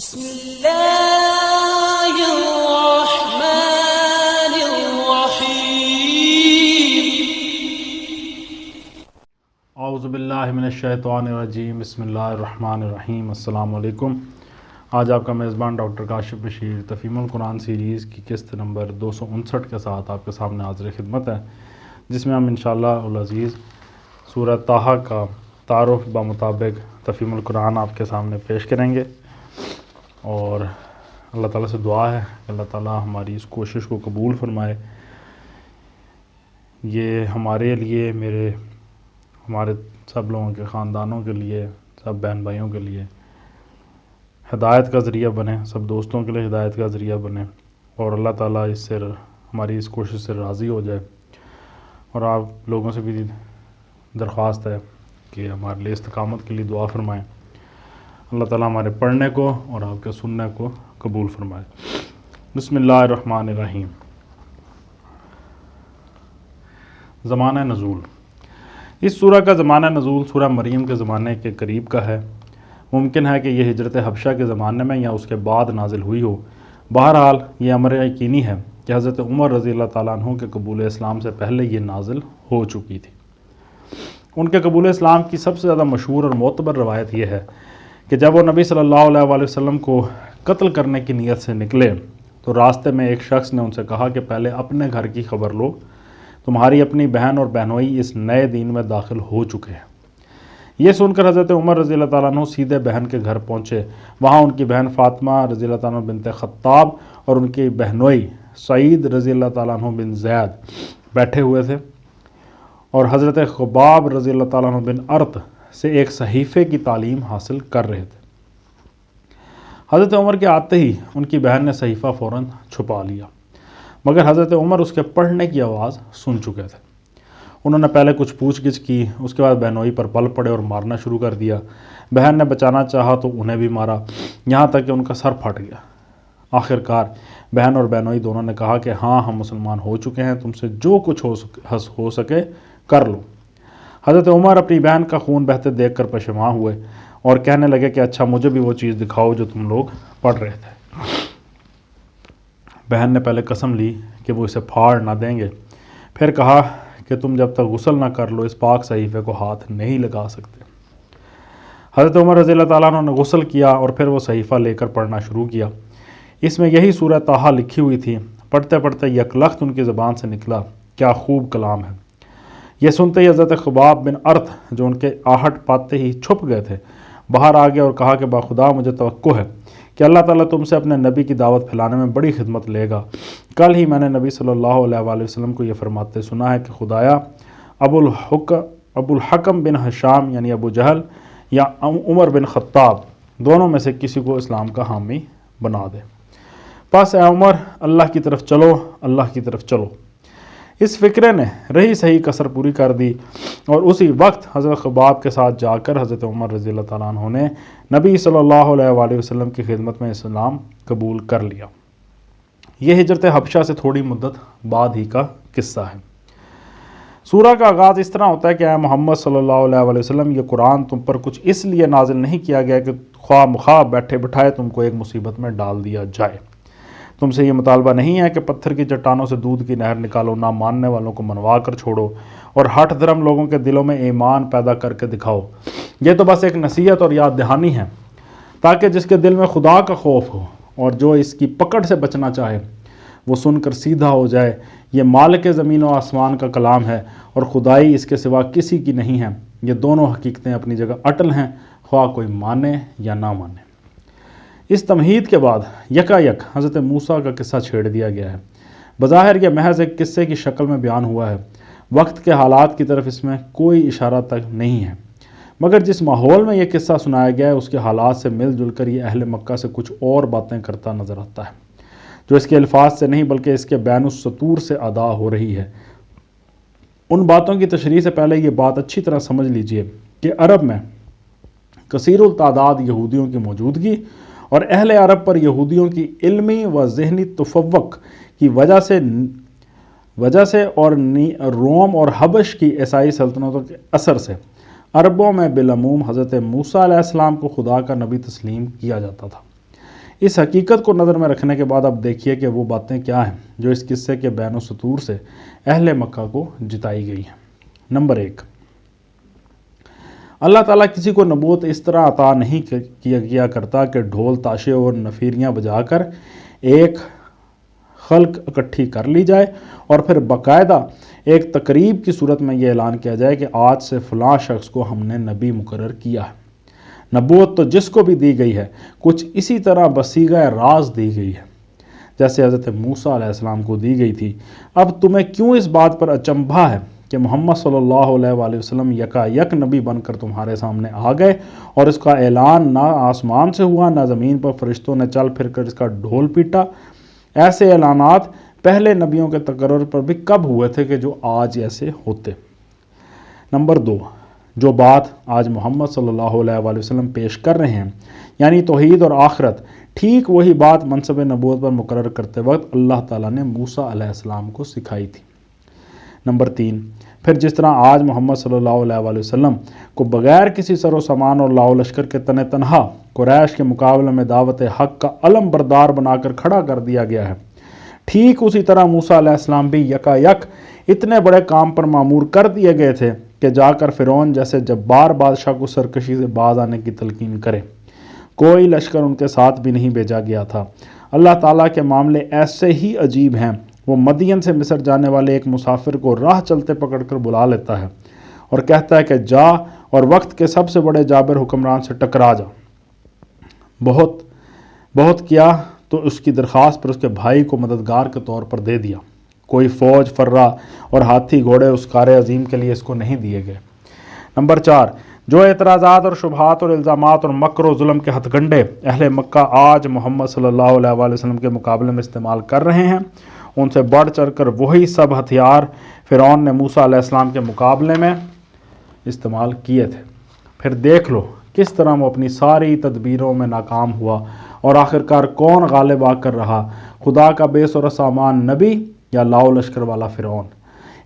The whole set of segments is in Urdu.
بسم اللہ الرحمن الرحیم۔ اعوذ باللہ من الشیطان الرجیم، بسم اللہ الرحمن الرحیم۔ السلام علیکم۔ آج آپ کا میزبان ڈاکٹر کاشف بشیر تفہیم القرآن سیریز کی قسط نمبر 259 کے ساتھ آپ کے سامنے حاضر خدمت ہے، جس میں ہم انشاءاللہ العزیز سورہ طٰہٰ کا تعارف بمطابق تفہیم القرآن آپ کے سامنے پیش کریں گے، اور اللہ تعالیٰ سے دعا ہے کہ اللہ تعالیٰ ہماری اس کوشش کو قبول فرمائے۔ یہ ہمارے لیے، ہمارے سب لوگوں کے خاندانوں کے لیے، سب بہن بھائیوں کے لیے ہدایت کا ذریعہ بنے، سب دوستوں کے لیے ہدایت کا ذریعہ بنے، اور اللہ تعالیٰ ہماری اس کوشش سے راضی ہو جائے۔ اور آپ لوگوں سے بھی درخواست ہے کہ ہمارے لیے استقامت کے لیے دعا فرمائیں۔ اللہ تعالیٰ ہمارے پڑھنے کو اور آپ کے سننے کو قبول فرمائے۔ بسم اللہ الرحمن الرحیم۔ زمانہ نزول۔ اس سورہ کا زمانہ نزول سورہ مریم کے زمانے کے قریب کا ہے۔ ممکن ہے کہ یہ ہجرت حبشہ کے زمانے میں یا اس کے بعد نازل ہوئی ہو۔ بہرحال یہ امر یقینی ہے کہ حضرت عمر رضی اللہ تعالیٰ عنہ کے قبول اسلام سے پہلے یہ نازل ہو چکی تھی۔ ان کے قبول اسلام کی سب سے زیادہ مشہور اور معتبر روایت یہ ہے کہ جب وہ نبی صلی اللہ علیہ وآلہ وسلم کو قتل کرنے کی نیت سے نکلے تو راستے میں ایک شخص نے ان سے کہا کہ پہلے اپنے گھر کی خبر لو، تمہاری اپنی بہن اور بہنوئی اس نئے دین میں داخل ہو چکے ہیں۔ یہ سن کر حضرت عمر رضی اللہ تعالیٰ عنہ سیدھے بہن کے گھر پہنچے۔ وہاں ان کی بہن فاطمہ رضی اللہ تعالیٰ عنہ بنت خطاب اور ان کی بہنوئی سعید رضی اللہ تعالیٰ عنہ بن زید بیٹھے ہوئے تھے، اور حضرت خباب رضی اللہ تعالیٰ عنہ بن ارط سے ایک صحیفے کی تعلیم حاصل کر رہے تھے۔ حضرت عمر کے آتے ہی ان کی بہن نے صحیفہ فوراً چھپا لیا، مگر حضرت عمر اس کے پڑھنے کی آواز سن چکے تھے۔ انہوں نے پہلے کچھ پوچھ گچھ کی، اس کے بعد بہنوئی پر پل پڑے اور مارنا شروع کر دیا۔ بہن نے بچانا چاہا تو انہیں بھی مارا، یہاں تک کہ ان کا سر پھٹ گیا۔ آخر کار بہن اور بہنوئی دونوں نے کہا کہ ہاں، ہم مسلمان ہو چکے ہیں، تم سے جو کچھ ہو سکے کر لو۔ حضرت عمر اپنی بہن کا خون بہتے دیکھ کر پشیمان ہوئے اور کہنے لگے کہ اچھا، مجھے بھی وہ چیز دکھاؤ جو تم لوگ پڑھ رہے تھے۔ بہن نے پہلے قسم لی کہ وہ اسے پھاڑ نہ دیں گے، پھر کہا کہ تم جب تک غسل نہ کر لو اس پاک صحیفے کو ہاتھ نہیں لگا سکتے۔ حضرت عمر رضی اللہ تعالیٰ عنہ نے غسل کیا اور پھر وہ صحیفہ لے کر پڑھنا شروع کیا۔ اس میں یہی سورہ طٰہٰ لکھی ہوئی تھی۔ پڑھتے پڑھتے یکلخت ان کی زبان سے نکلا، کیا خوب کلام ہے۔ یہ سنتے ہی حضرت خباب بن ارط، جو ان کے آہٹ پاتے ہی چھپ گئے تھے، باہر آ گیا اور کہا کہ باخدا مجھے توقع ہے کہ اللہ تعالیٰ تم سے اپنے نبی کی دعوت پھیلانے میں بڑی خدمت لے گا۔ کل ہی میں نے نبی صلی اللہ علیہ وآلہ وسلم کو یہ فرماتے سنا ہے کہ خدایا ابو الحکم بن ہشام یعنی ابو جہل یا عمر بن خطاب دونوں میں سے کسی کو اسلام کا حامی بنا دے۔ پس اے عمر، اللہ کی طرف چلو، اللہ کی طرف چلو۔ اس فکرے نے رہی صحیح کسر پوری کر دی، اور اسی وقت حضرت خباب کے ساتھ جا کر حضرت عمر رضی اللہ تعالیٰ عنہ نے نبی صلی اللہ علیہ وآلہ وسلم کی خدمت میں اسلام قبول کر لیا۔ یہ ہجرت حبشہ سے تھوڑی مدت بعد ہی کا قصہ ہے۔ سورہ کا آغاز اس طرح ہوتا ہے کہ اے محمد صلی اللہ علیہ وآلہ وسلم، یہ قرآن تم پر کچھ اس لیے نازل نہیں کیا گیا کہ خواہ مخواہ بیٹھے بٹھائے تم کو ایک مصیبت میں ڈال دیا جائے۔ تم سے یہ مطالبہ نہیں ہے کہ پتھر کی چٹانوں سے دودھ کی نہر نکالو، نہ ماننے والوں کو منوا کر چھوڑو اور ہٹ دھرم لوگوں کے دلوں میں ایمان پیدا کر کے دکھاؤ۔ یہ تو بس ایک نصیحت اور یاد دہانی ہے تاکہ جس کے دل میں خدا کا خوف ہو اور جو اس کی پکڑ سے بچنا چاہے وہ سن کر سیدھا ہو جائے۔ یہ مالک زمین و آسمان کا کلام ہے اور خدائی اس کے سوا کسی کی نہیں ہے۔ یہ دونوں حقیقتیں اپنی جگہ اٹل ہیں، خواہ کوئی مانے یا نہ مانے۔ اس تمہید کے بعد یکا یک حضرت موسیٰ کا قصہ چھیڑ دیا گیا ہے۔ بظاہر یہ محض ایک قصے کی شکل میں بیان ہوا ہے، وقت کے حالات کی طرف اس میں کوئی اشارہ تک نہیں ہے، مگر جس ماحول میں یہ قصہ سنایا گیا ہے اس کے حالات سے مل جل کر یہ اہل مکہ سے کچھ اور باتیں کرتا نظر آتا ہے، جو اس کے الفاظ سے نہیں بلکہ اس کے بین السطور سے ادا ہو رہی ہے۔ ان باتوں کی تشریح سے پہلے یہ بات اچھی طرح سمجھ لیجئے کہ عرب میں کثیر التعداد یہودیوں کی موجودگی اور اہل عرب پر یہودیوں کی علمی و ذہنی تفوق کی وجہ سے اور روم اور حبش کی عیسائی سلطنتوں کے اثر سے عربوں میں بالعموم حضرت موسیٰ علیہ السلام کو خدا کا نبی تسلیم کیا جاتا تھا۔ اس حقیقت کو نظر میں رکھنے کے بعد اب دیکھیے کہ وہ باتیں کیا ہیں جو اس قصے کے بین و سطور سے اہل مکہ کو جتائی گئی ہیں۔ نمبر 1، اللہ تعالیٰ کسی کو نبوت اس طرح عطا نہیں کیا کرتا کہ ڈھول تاشے اور نفیریاں بجا کر ایک خلق اکٹھی کر لی جائے اور پھر باقاعدہ ایک تقریب کی صورت میں یہ اعلان کیا جائے کہ آج سے فلاں شخص کو ہم نے نبی مقرر کیا ہے۔ نبوت تو جس کو بھی دی گئی ہے کچھ اسی طرح بصیغہ راز دی گئی ہے جیسے حضرت موسیٰ علیہ السلام کو دی گئی تھی۔ اب تمہیں کیوں اس بات پر اچنبھا ہے کہ محمد صلی اللہ علیہ وآلہ وسلم یکا یک نبی بن کر تمہارے سامنے آ گئے اور اس کا اعلان نہ آسمان سے ہوا نہ زمین پر فرشتوں نے چل پھر کر اس کا ڈھول پیٹا؟ ایسے اعلانات پہلے نبیوں کے تقرر پر بھی کب ہوئے تھے کہ جو آج ایسے ہوتے؟ نمبر 2، جو بات آج محمد صلی اللہ علیہ وآلہ وسلم پیش کر رہے ہیں یعنی توحید اور آخرت، ٹھیک وہی بات منصب نبوت پر مقرر کرتے وقت اللہ تعالیٰ نے موسیٰ علیہ السلام کو سکھائی تھی۔ نمبر 3، پھر جس طرح آج محمد صلی اللہ علیہ وآلہ وسلم کو بغیر کسی سر و سامان اور لاؤ لشکر کے تن تنہا قریش کے مقابلے میں دعوت حق کا علم بردار بنا کر کھڑا کر دیا گیا ہے، ٹھیک اسی طرح موسیٰ علیہ السلام بھی یکا یک اتنے بڑے کام پر معمور کر دیے گئے تھے کہ جا کر فرعون جیسے جبار بادشاہ کو سرکشی سے باز آنے کی تلقین کرے۔ کوئی لشکر ان کے ساتھ بھی نہیں بھیجا گیا تھا۔ اللہ تعالیٰ کے معاملے ایسے ہی عجیب ہیں، وہ مدین سے مصر جانے والے ایک مسافر کو راہ چلتے پکڑ کر بلا لیتا ہے اور کہتا ہے کہ جا اور وقت کے سب سے بڑے جابر حکمران سے ٹکرا جا۔ بہت کیا تو اس کی درخواست پر اس کے بھائی کو مددگار کے طور پر دے دیا۔ کوئی فوج، فرہ اور ہاتھی گھوڑے اس کار عظیم کے لیے اس کو نہیں دیے گئے۔ نمبر 4، جو اعتراضات اور شبہات اور الزامات اور مکر و ظلم کے ہتھ کنڈے اہل مکہ آج محمد صلی اللہ علیہ وآلہ وسلم کے مقابلے میں استعمال کر رہے ہیں، ان سے بڑھ چڑھ کر وہی سب ہتھیار فرعون نے موسیٰ علیہ السلام کے مقابلے میں استعمال کیے تھے۔ پھر دیکھ لو کس طرح وہ اپنی ساری تدبیروں میں ناکام ہوا اور آخرکار کون غالب آ کر رہا، خدا کا بے سر و سامان نبی یا لاؤ لشکر والا فرعون؟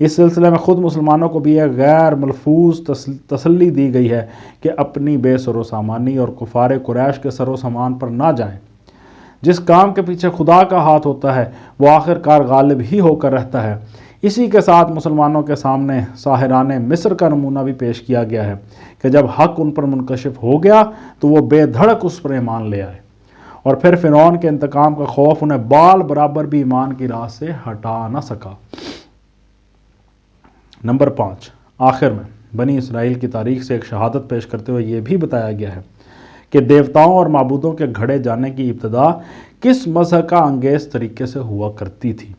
اس سلسلے میں خود مسلمانوں کو بھی ایک غیر ملفوظ تسلی دی گئی ہے کہ اپنی بے سر و سامانی اور کفار قریش کے سر و سامان پر نہ جائیں۔ جس کام کے پیچھے خدا کا ہاتھ ہوتا ہے وہ آخرکار غالب ہی ہو کر رہتا ہے۔ اسی کے ساتھ مسلمانوں کے سامنے ساحران مصر کا نمونہ بھی پیش کیا گیا ہے کہ جب حق ان پر منکشف ہو گیا تو وہ بے دھڑک اس پر ایمان لے آئے، اور پھر فرعون کے انتقام کا خوف انہیں بال برابر بھی ایمان کی راہ سے ہٹا نہ سکا۔ نمبر 5، آخر میں بنی اسرائیل کی تاریخ سے ایک شہادت پیش کرتے ہوئے یہ بھی بتایا گیا ہے کہ دیوتاؤں اور معبودوں کے گھڑے جانے کی ابتدا کس مضحکہ انگیز طریقے سے ہوا کرتی تھی،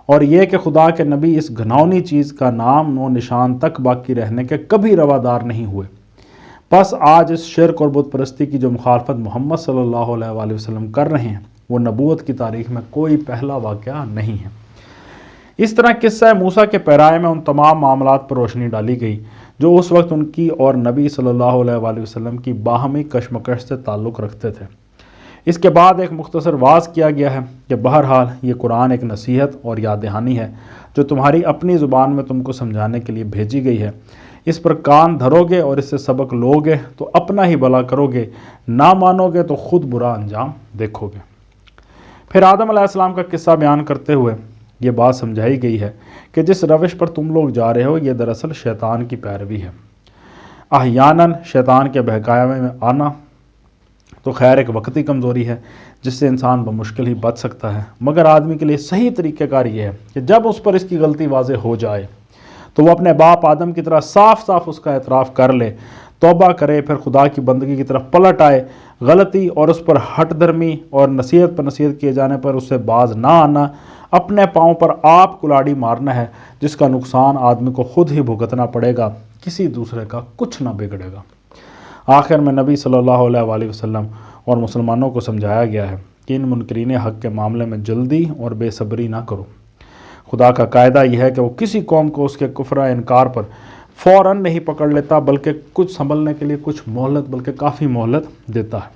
اور یہ کہ خدا کے نبی اس گھناؤنی چیز کا نام و نشان تک باقی رہنے کے کبھی روادار نہیں ہوئے۔ پس آج اس شرک اور بت پرستی کی جو مخالفت محمد صلی اللہ علیہ وآلہ وسلم کر رہے ہیں وہ نبوت کی تاریخ میں کوئی پہلا واقعہ نہیں ہے۔ اس طرح قصہ موسیٰ کے پیرائے میں ان تمام معاملات پر روشنی ڈالی گئی جو اس وقت ان کی اور نبی صلی اللہ علیہ وآلہ وسلم کی باہمی کشمکش سے تعلق رکھتے تھے۔ اس کے بعد ایک مختصر واضح کیا گیا ہے کہ بہرحال یہ قرآن ایک نصیحت اور یاد دہانی ہے جو تمہاری اپنی زبان میں تم کو سمجھانے کے لیے بھیجی گئی ہے۔ اس پر کان دھرو گے اور اس سے سبق لوگے تو اپنا ہی بھلا کرو گے، نہ مانو گے تو خود برا انجام دیکھو گے۔ پھر آدم علیہ السلام کا قصہ بیان کرتے ہوئے یہ بات سمجھائی گئی ہے کہ جس روش پر تم لوگ جا رہے ہو یہ دراصل شیطان کی پیروی ہے۔ احیاناً شیطان کے بہکاوے میں آنا تو خیر ایک وقتی کمزوری ہے جس سے انسان بمشکل ہی بچ سکتا ہے، مگر آدمی کے لیے صحیح طریقہ کار یہ ہے کہ جب اس پر اس کی غلطی واضح ہو جائے تو وہ اپنے باپ آدم کی طرح صاف صاف اس کا اعتراف کر لے، توبہ کرے، پھر خدا کی بندگی کی طرف پلٹ آئے۔ غلطی اور اس پر ہٹ درمی اور نصیحت پر نصیحت کیے جانے پر اس سے باز نہ آنا اپنے پاؤں پر آپ کلاڑی مارنا ہے جس کا نقصان آدمی کو خود ہی بھگتنا پڑے گا، کسی دوسرے کا کچھ نہ بگڑے گا۔ آخر میں نبی صلی اللہ علیہ وآلہ وسلم اور مسلمانوں کو سمجھایا گیا ہے کہ ان منکرین حق کے معاملے میں جلدی اور بے صبری نہ کرو۔ خدا کا قاعدہ یہ ہے کہ وہ کسی قوم کو اس کے کفر انکار پر فوراً نہیں پکڑ لیتا بلکہ کچھ سنبھلنے کے لیے کچھ مہلت بلکہ کافی مہلت دیتا ہے۔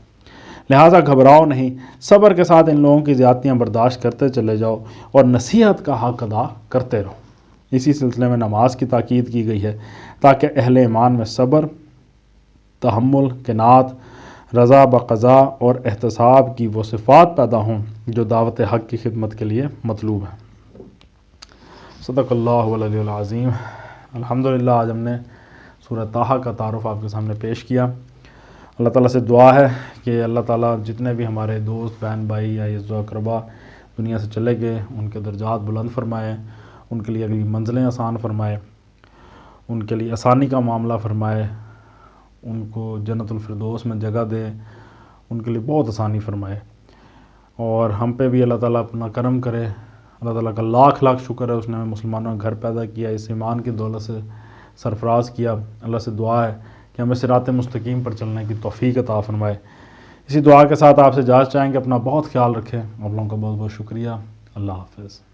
لہٰذا گھبراؤ نہیں، صبر کے ساتھ ان لوگوں کی زیادتیاں برداشت کرتے چلے جاؤ اور نصیحت کا حق ادا کرتے رہو۔ اسی سلسلے میں نماز کی تاکید کی گئی ہے تاکہ اہل ایمان میں صبر، تحمل، قناعت، رضا بقضا اور احتساب کی وہ صفات پیدا ہوں جو دعوت حق کی خدمت کے لیے مطلوب ہیں۔ صدق اللہ العلی العظیم۔ الحمدللہ آج ہم نے سورہ طٰہٰ کا تعارف آپ کے سامنے پیش کیا۔ اللہ تعالیٰ سے دعا ہے کہ اللہ تعالیٰ جتنے بھی ہمارے دوست بہن بھائی یا عزیز و اقربا دنیا سے چلے گئے ان کے درجات بلند فرمائے، ان کے لیے اگلی منزلیں آسان فرمائے، ان کے لیے آسانی کا معاملہ فرمائے، ان کو جنت الفردوس میں جگہ دے، ان کے لیے بہت آسانی فرمائے، اور ہم پہ بھی اللہ تعالیٰ اپنا کرم کرے۔ اللہ تعالیٰ کا لاکھ لاکھ شکر ہے، اس نے ہمیں مسلمانوں کا گھر پیدا کیا، اس ایمان کی دولت سے سرفراز کیا۔ اللہ سے دعا ہے کہ ہمیں صراط مستقیم پر چلنے کی توفیق عطا فرمائے۔ اسی دعا کے ساتھ آپ سے اجازت چاہیں گے، اپنا بہت خیال رکھیں۔ آپ لوگوں کا بہت بہت شکریہ۔ اللہ حافظ۔